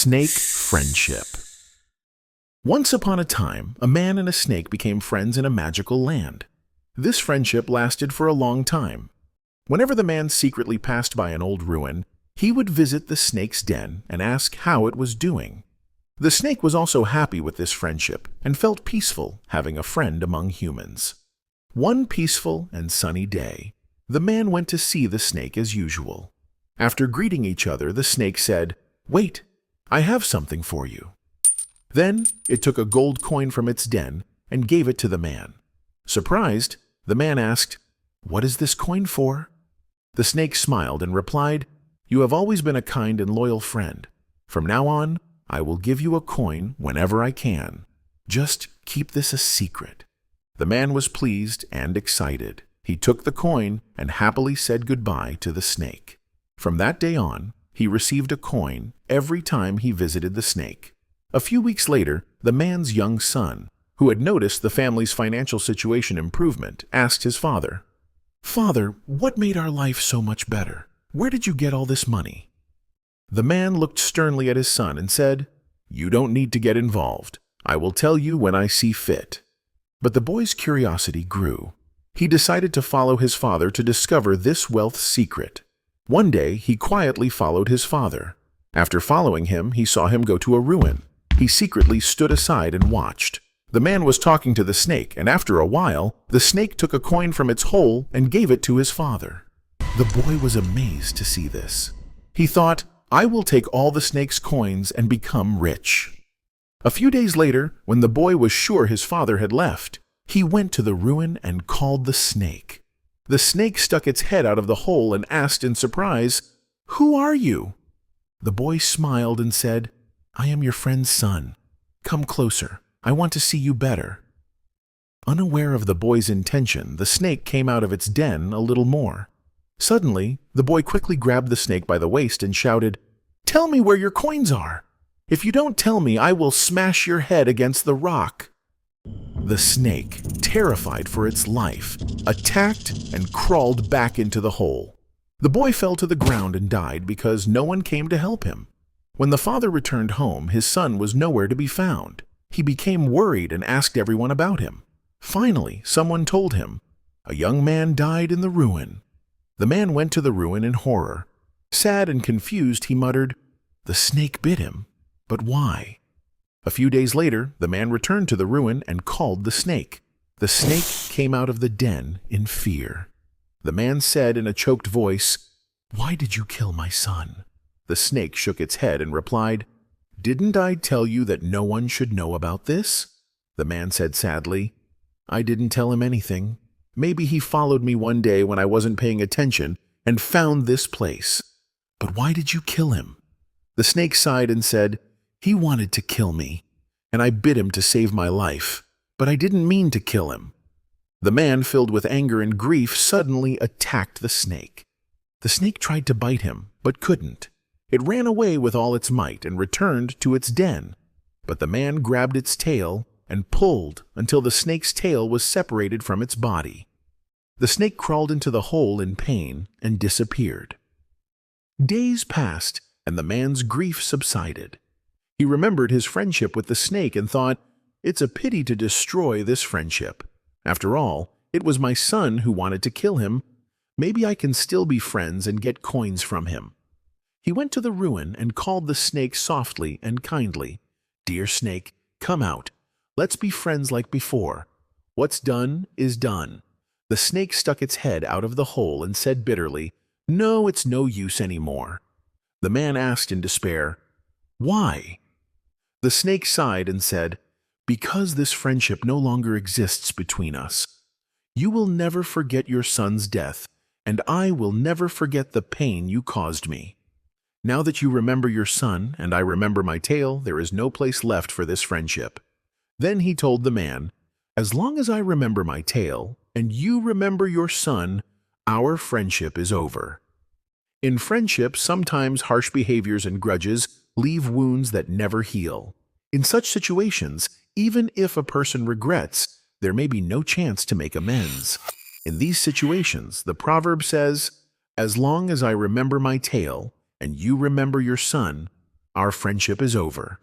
Snake Friendship. Once upon a time, a man and a snake became friends in a magical land. This friendship lasted for a long time. Whenever the man secretly passed by an old ruin, he would visit the snake's den and ask how it was doing. The snake was also happy with this friendship and felt peaceful having a friend among humans. One peaceful and sunny day, the man went to see the snake as usual. After greeting each other, the snake said, "Wait, I have something for you." Then it took a gold coin from its den and gave it to the man. Surprised, the man asked, "What is this coin for?" The snake smiled and replied, "You have always been a kind and loyal friend. From now on, I will give you a coin whenever I can. Just keep this a secret." The man was pleased and excited. He took the coin and happily said goodbye to the snake. From that day on, he received a coin every time he visited the snake. A few weeks later, the man's young son, who had noticed the family's financial situation improvement, asked his father, "Father, what made our life so much better? Where did you get all this money?" The man looked sternly at his son and said, "You don't need to get involved. I will tell you when I see fit." But the boy's curiosity grew. He decided to follow his father to discover this wealth secret. One day, he quietly followed his father. After following him, he saw him go to a ruin. He secretly stood aside and watched. The man was talking to the snake, and after a while, the snake took a coin from its hole and gave it to his father. The boy was amazed to see this. He thought, "I will take all the snake's coins and become rich." A few days later, when the boy was sure his father had left, he went to the ruin and called the snake. The snake stuck its head out of the hole and asked in surprise, "Who are you?" The boy smiled and said, "I am your friend's son. Come closer. I want to see you better." Unaware of the boy's intention, the snake came out of its den a little more. Suddenly, the boy quickly grabbed the snake by the waist and shouted, "Tell me where your coins are. If you don't tell me, I will smash your head against the rock." The snake, terrified for its life, attacked and crawled back into the hole. The boy fell to the ground and died because no one came to help him. When the father returned home, his son was nowhere to be found. He became worried and asked everyone about him. Finally, someone told him, "A young man died in the ruin." The man went to the ruin in horror. Sad and confused, he muttered, "The snake bit him. But why?" A few days later, the man returned to the ruin and called the snake. The snake came out of the den in fear. The man said in a choked voice, "Why did you kill my son?" The snake shook its head and replied, "Didn't I tell you that no one should know about this?" The man said sadly, "I didn't tell him anything. Maybe he followed me one day when I wasn't paying attention and found this place. But why did you kill him?" The snake sighed and said, "He wanted to kill me, and I bit him to save my life, but I didn't mean to kill him." The man, filled with anger and grief, suddenly attacked the snake. The snake tried to bite him, but couldn't. It ran away with all its might and returned to its den. But the man grabbed its tail and pulled until the snake's tail was separated from its body. The snake crawled into the hole in pain and disappeared. Days passed, and the man's grief subsided. He remembered his friendship with the snake and thought, "It's a pity to destroy this friendship. After all, it was my son who wanted to kill him. Maybe I can still be friends and get coins from him." He went to the ruin and called the snake softly and kindly. "Dear snake, come out. Let's be friends like before. What's done is done." The snake stuck its head out of the hole and said bitterly, "No, it's no use anymore." The man asked in despair, "Why?" The snake sighed and said, "Because this friendship no longer exists between us. You will never forget your son's death, and I will never forget the pain you caused me. Now that you remember your son and I remember my tale, there is no place left for this friendship." Then he told the man, "As long as I remember my tale and you remember your son, our friendship is over." In friendship, sometimes harsh behaviors and grudges leave wounds that never heal. In such situations, even if a person regrets, there may be no chance to make amends. In these situations, the proverb says, "As long as I remember my tale, and you remember your son, Our friendship is over.